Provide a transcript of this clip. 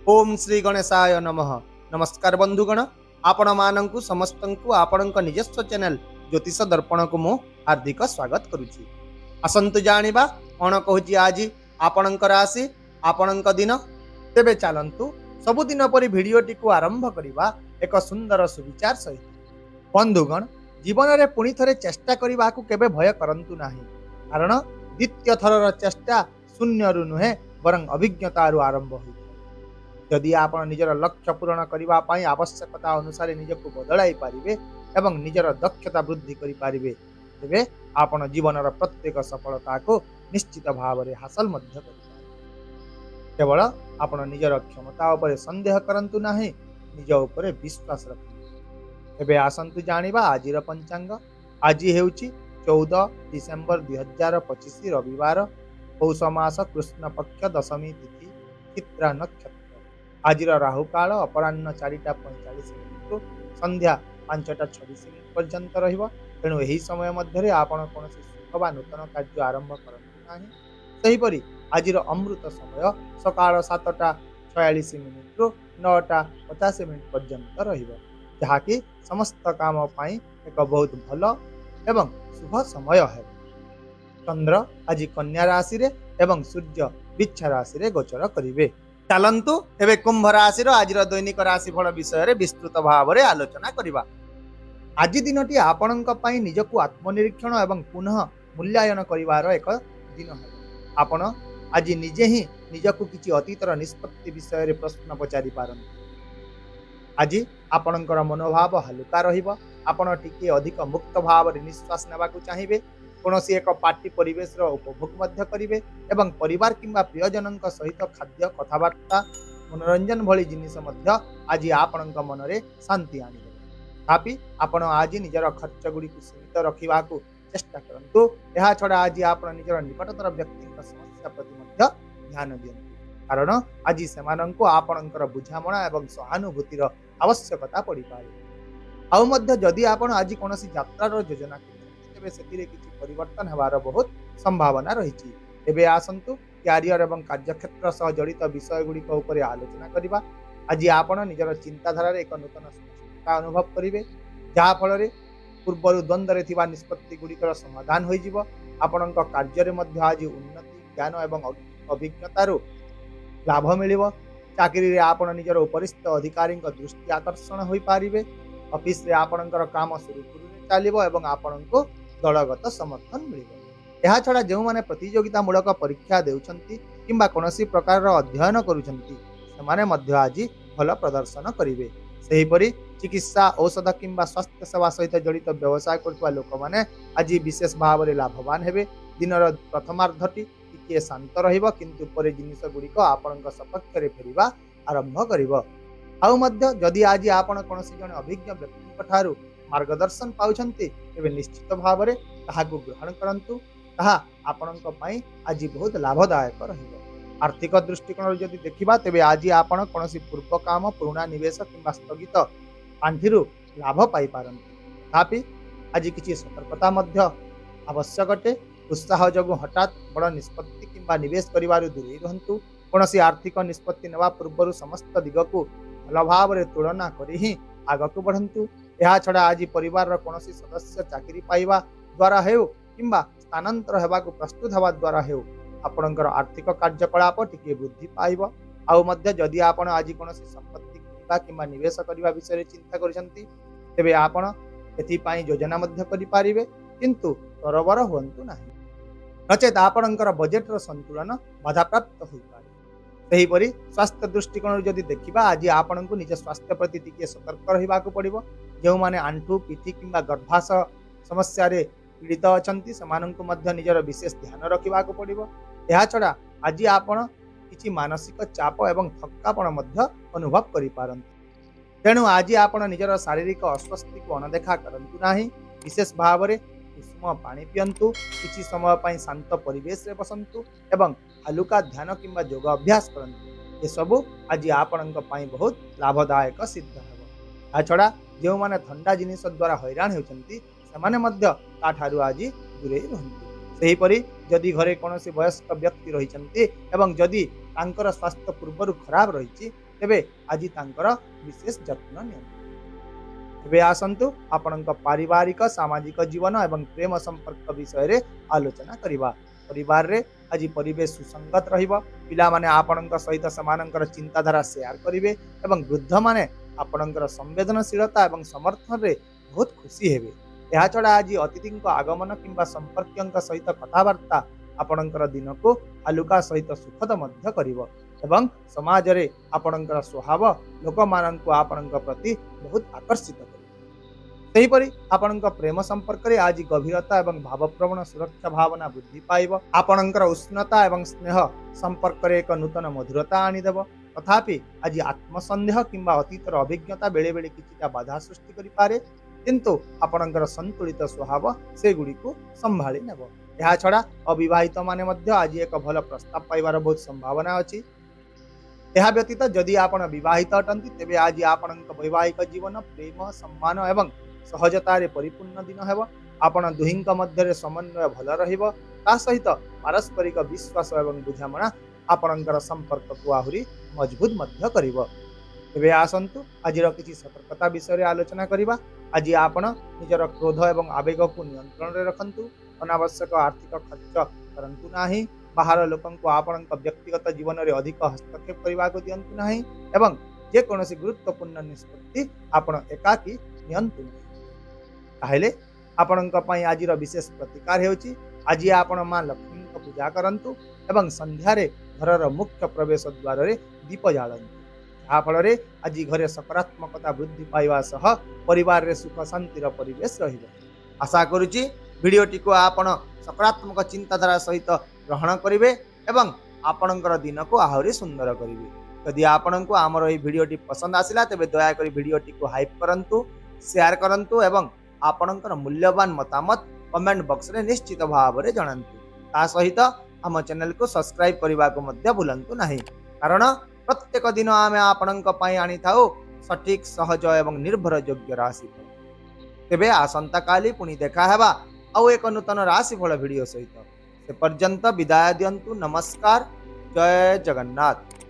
ओम श्री गणेशाय नमः। नमस्कार बंधुगण, आपण मानंकु समस्तंकु आपणक निजस्व चैनल ज्योतिष दर्पण को मु हार्दिक स्वागत करुछि। आसंतु जानिबा कोन कहूछि आज आपणक राशि आपणक दिन। तेबे चलंतु सबुदिन परि भिडियोटी को आरंभ करिबा एक सुंदर सुविचार सहित। बंधुगण, जीवन में पुणी थरे चेष्टा करने को केबे भय करंतु नाही, कारण द्वितीय थरर चेष्टा शून्य नुहे बरं अभिज्ञता आरंभ होई। जदि आप निजर लक्ष्य पूरण करने आवश्यकता अनुसार निजक बदलाई पारिबे एवं निजर दक्षता वृद्धि करि पारिबे, तेबे आपण जीवन प्रत्येक सफलता को निश्चित भाव में हासिल मध्य करिपारिबे। केवल आपण निजर क्षमता उपर संदेह करंतु नाही, निज उपर विश्वास रखंतु। एबे आसंतु जानिबा आजिर पंचांग। आज हेउची 14 डिसेम्बर 2025 रविवार, पौष मास कृष्ण पक्ष दशमी तिथि, चित्रा नक्षत्र। आजिर राहु काल अपराह्न 4:45 मिनिट संध्या 5:26 पर्यंत रहिबो। तेणु एही समय मध्य आपण कोनोसी शुभ बा नूतन कार्य आरंभ करंतु नाही। सेहिपरि आजिर अमृत समय सकाळ 7:46 मिनिट 9:50 पर्यंत रहिबो, जहाँकि समस्त काम पाई एक बहुत भल एवं शुभ समय है। चंद्र आज कन्या राशि रे एवं सूर्य बिच्छा राशि रे गोचर करिवे। चलंतु एबे कुंभ राशि आजिर दैनिक राशिफल विषय विस्तृत भाव में आलोचना करिबा। आज दिनटी आपणक पई निजकु आत्मनिरीक्षण एवं पुनः मूल्यांकन करिवार एक दिन है। आपण आज निजे ही निजकु किछि अतीतर निष्पत्ति विषय प्रश्न पचारि पारंतु। आज आपणकर मनोभाव हलुका रहिबो। आपण टिके अधिक मुक्त भाव में निश्वास नेबाकु चाहिए। कौनसी एक पार्टी परिवेश उपभोग मध्य करिवे एवं परिवार किंबा प्रियजन सहित खाद्य कथबार्ता मनोरंजन भली जिनिस मध्य आज आपणक मन में शांति आनिबे। तथापि आपण आज निजर खर्च गुड़ी सीमित रखा चेष्टा करंतु। यह छड़ा आज आप निजर निकटतर व्यक्ति समस्या प्रति मध्य ध्यान दियंतु, कारण आज सेमानंको आपणकर बुझामणा एवं सहानुभूतिर आवश्यकता पड़ी पारे। आउ मध्य जदि आपण आज कोनोसी यात्रार योजना तेबे सेतिरे किछि परिवर्तन हेबार बहुत संभावना रही। एबे आसंतु क्यारियर एवं कार्यक्षेत्र सह जड़ित विषय गुड़िक उपर आलोचना करिबा। आज आपण निजर चिंताधारा एक नूतन स्पष्टता अनुभव करिवे, जहा फल पूर्व द्वंद्व थिबा निष्पत्ति गुड़िकर समाधान होई जिवो। आपणक कार्य मध्य आज उन्नति ज्ञान एवं अभिज्ञतारू लाभ मिलिबो। चाकरी रे आपण निजर उपरिस्थ अधिकारी दृष्टि आकर्षण होई पारिबे। ऑफिस रे आपणकर काम सुरुखुरु चलिबो एवं आपणको दलगत समर्थन मिलिबो। यह छड़ा जो माने प्रतियोगिता मूलक परीक्षा देउछंती किंबा कोनोसी प्रकार अध्ययन करूछंती, सेमाने मध्य आज भल प्रदर्शन करिवे। सेहिपरि चिकित्सा औषध किंबा स्वास्थ्य सेवा सहित जड़ित व्यवसाय करथुवा लोक माने आज विशेष भाव में लाभवान हेबे। दिनर प्रथमार्धटी टिके शांत रहिबो, किंतु परे जिनिस गुड़िक आपणक सपक्ष रे फेरिबा आरंभ करिबो। आउ मध्य जदि आज आपण कोनोसी जने अभिज्ञ व्यक्ति ठारू मार्गदर्शन पाउछंती, तेबे निश्चित भाव में ताहाकु ग्रहण करंतु। ताहा आपणक पई आज बहुत लाभदायक रहिबो। आर्थिक दृष्टिकोण जदि देखिबा, तेबे आज आपण कोनोसी पूर्व काम पुराना निवेश किंबा स्थगित पांठिरु लाभ पाई पारंतु। तथापि आज किछि सतर्कता मध्य आवश्यक अटे। उत्साह जगु हठात बड़ निष्पत्ति किंबा निवेश करिवारु दूरे रहंतु। कोनोसी आर्थिक निष्पत्ति नेवा पूर्व समस्त दिगकु भल भाव में तुलना करी ही आगकु बढ़ंतु। यह छड़ा आज परिवार कोनोसी सदस्य चाकरी पाइबा द्वारा हेउ किंबा स्थानांतर हेबाकु प्रस्तुत हेबा द्वारा हेउ आपणकर आर्थिक कार्यकलाप टिके वृद्धि पाइबो। आउ मध्य जदि आपण आज कोनोसी संपत्ति किंबा किंबा निवेश करबा विषय चिंता करिसंती, तेबे आपण एथि पई योजना मध्य करि पारिबे, किंतु तरबर होंतु नाही, नचेत आपणकर बजेटर संतुलन बाधाप्राप्त होई पारे। सेहिपरि स्वास्थ्य दृष्टिकोण जदि देखिबा, आज आपण को निज स्वास्थ्य प्रति टिके सतर्क रहिबाकु पड़िबो। जो माने आंठू पिठी किंबा गर्भाशय समस्या रे पीड़ित अछंती, सेमानंकु मध्य निजर विशेष ध्यान रखिबाकु पड़िबो। एहा छड़ा आज आपण किछि मानसिक चाप एवं थक्कापण मध्य अनुभव करि पारंतु। तेणु आज आपण निजर शारीरिक अस्वस्थी को अनदेखा करंतु नाही। विशेष भाव में कुसुम पानी पियंतु, किछि समय पई शांत परिवेश रे बसंतु एवं हलुका ध्यान किंबा योग अभ्यास करंतु। ये सबु आज आपणक पई बहुत लाभदायक सिद्ध हेबो। आ छड़ा जो माने ठंडा जिनिस द्वारा हैरान होचंती, सेमाने मध्य ताठारु आज दूरे रहंतु। सेहिपरि जदि घरे कोनोसी वयस्क व्यक्ति रहिचंती एवं जदि तांकर स्वास्थ्य पूर्वरु खराब रहिछि, तेबे आज तांकर विशेष जत्न नियंतु। ଏବେ ଆସନ୍ତୁ ଆପଣଙ୍କ ପାରିବାରିକ ସାମାଜିକ ଜୀବନ ଏବଂ ପ୍ରେମ ସମ୍ପର୍କ ବିଷୟରେ ଆଲୋଚନା କରିବା। ପରିବାରରେ ଆଜି ପରିବେଶ ସୁସଙ୍ଗତ ରହିବ। ପିଲାମାନେ ଆପଣଙ୍କ ସହିତ ସେମାନଙ୍କର ଚିନ୍ତାଧାରା ସେୟାର କରିବେ ଏବଂ ବୃଦ୍ଧମାନେ ଆପଣଙ୍କର ସମ୍ବେଦନଶୀଳତା ଏବଂ ସମର୍ଥନରେ ବହୁତ ଖୁସି ହେବେ। ଏହାଛଡ଼ା ଆଜି ଅତିଥିଙ୍କ ଆଗମନ କିମ୍ବା ସମ୍ପର୍କୀୟଙ୍କ ସହିତ କଥାବାର୍ତ୍ତା ଆପଣଙ୍କର ଦିନକୁ ହାଲୁକା ସହିତ ସୁଖଦ ମଧ୍ୟ କରିବ ଏବଂ ସମାଜରେ ଆପଣଙ୍କର ସ୍ୱଭାବ ଲୋକମାନଙ୍କୁ ଆପଣଙ୍କ ପ୍ରତି ବହୁତ ଆକର୍ଷିତ କରିବ। ସେହିପରି ଆପଣଙ୍କ ପ୍ରେମ ସମ୍ପର୍କରେ ଆଜି ଗଭୀରତା ଏବଂ ଭାବପ୍ରବଣ ସୁରକ୍ଷା ଭାବନା ବୃଦ୍ଧି ପାଇବ। ଆପଣଙ୍କର ଉଷ୍ଣତା ଏବଂ ସ୍ନେହ ସମ୍ପର୍କରେ ଏକ ନୂତନ ମଧୁରତା ଆଣିଦେବ। ତଥାପି ଆଜି ଆତ୍ମସନ୍ଦେହ କିମ୍ବା ଅତୀତର ଅଭିଜ୍ଞତା ବେଳେବେଳେ କିଛିଟା ବାଧା ସୃଷ୍ଟି କରିପାରେ, କିନ୍ତୁ ଆପଣଙ୍କର ସନ୍ତୁଳିତ ସ୍ୱଭାବ ସେଗୁଡ଼ିକୁ ସମ୍ଭାଳି ନେବ। ଏହାଛଡ଼ା ଅବିବାହିତ ମାନେ ମଧ୍ୟ ଆଜି ଏକ ଭଲ ପ୍ରସ୍ତାବ ପାଇବାର ବହୁତ ସମ୍ଭାବନା ଅଛି। ଏହା ବ୍ୟତୀତ ଯଦି ଆପଣ ବିବାହିତ ଅଟନ୍ତି ତେବେ ଆଜି ଆପଣଙ୍କ ବୈବାହିକ ଜୀବନ ପ୍ରେମ, ସମ୍ମାନ ଏବଂ ସହଜତାରେ ପରିପୂର୍ଣ୍ଣ ଦିନ ହେବ। ଆପଣ ଦୁହିଁଙ୍କ ମଧ୍ୟରେ ସମନ୍ୱୟ ଭଲ ରହିବ। ତା ସହିତ ପାରସ୍ପରିକ ବିଶ୍ୱାସ ଏବଂ ବୁଝାମଣା ଆପଣଙ୍କର ସମ୍ପର୍କକୁ ଆହୁରି ମଜବୁତ ମଧ୍ୟ କରିବ। ଏବେ ଆସନ୍ତୁ ଆଜିର କିଛି ସତର୍କତା ବିଷୟରେ ଆଲୋଚନା କରିବା। ଆଜି ଆପଣ ନିଜର କ୍ରୋଧ ଏବଂ ଆବେଗକୁ ନିୟନ୍ତ୍ରଣରେ ରଖନ୍ତୁ। ଅନାବଶ୍ୟକ ଆର୍ଥିକ ଖର୍ଚ୍ଚ କରନ୍ତୁ ନାହିଁ। ବାହାର ଲୋକଙ୍କୁ ଆପଣଙ୍କ ବ୍ୟକ୍ତିଗତ ଜୀବନରେ ଅଧିକ ହସ୍ତକ୍ଷେପ କରିବାକୁ ଦିଅନ୍ତୁ ନାହିଁ ଏବଂ ଯେକୌଣସି ଗୁରୁତ୍ୱପୂର୍ଣ୍ଣ ନିଷ୍ପତ୍ତି ଆପଣ ଏକାକୀ ନିଅନ୍ତୁ ନାହିଁ। ତାହେଲେ ଆପଣଙ୍କ ପାଇଁ ଆଜିର ବିଶେଷ ପ୍ରତିକାର ହେଉଛି ଆଜି ଆପଣ ମା ଲକ୍ଷ୍ମୀଙ୍କ ପୂଜା କରନ୍ତୁ ଏବଂ ସନ୍ଧ୍ୟାରେ ଘରର ମୁଖ୍ୟ ପ୍ରବେଶ ଦ୍ୱାରରେ ଦୀପ ଜାଳନ୍ତୁ। ଯାହାଫଳରେ ଆଜି ଘରେ ସକାରାତ୍ମକତା ବୃଦ୍ଧି ପାଇବା ସହ ପରିବାରରେ ସୁଖ ଶାନ୍ତିର ପରିବେଶ ରହିବ। ଆଶା କରୁଛି ଭିଡ଼ିଓଟିକୁ ଆପଣ ସକାରାତ୍ମକ ଚିନ୍ତାଧାରା ସହିତ ଗ୍ରହଣ କରିବେ ଏବଂ ଆପଣଙ୍କର ଦିନକୁ ଆହୁରି ସୁନ୍ଦର କରିବେ। ଯଦି ଆପଣଙ୍କୁ ଆମର ଏହି ଭିଡ଼ିଓଟି ପସନ୍ଦ ଆସିଲା ତେବେ ଦୟାକରି ଭିଡ଼ିଓଟିକୁ ହାଇପ୍ କରନ୍ତୁ, ସେୟାର କରନ୍ତୁ ଏବଂ ଆପଣଙ୍କର ମୂଲ୍ୟବାନ ମତାମତ କମେଣ୍ଟ ବକ୍ସରେ ନିଶ୍ଚିତ ଭାବରେ ଜଣାନ୍ତୁ। ତା ସହିତ ଆମ ଚ୍ୟାନେଲକୁ ସବସ୍କ୍ରାଇବ୍ କରିବାକୁ ମଧ୍ୟ ଭୁଲନ୍ତୁ ନାହିଁ, କାରଣ ପ୍ରତ୍ୟେକ ଦିନ ଆମେ ଆପଣଙ୍କ ପାଇଁ ଆଣିଥାଉ ସଠିକ୍, ସହଜ ଏବଂ ନିର୍ଭରଯୋଗ୍ୟ ରାଶିଫଳ। ତେବେ ଆସନ୍ତାକାଲି ପୁଣି ଦେଖା ହେବା ଆଉ ଏକ ନୂତନ ରାଶିଫଳ ଭିଡ଼ିଓ ସହିତ। ସେ ପର୍ଯ୍ୟନ୍ତ ବିଦାୟ ଦିଅନ୍ତୁ। ନମସ୍କାର। ଜୟ ଜଗନ୍ନାଥ।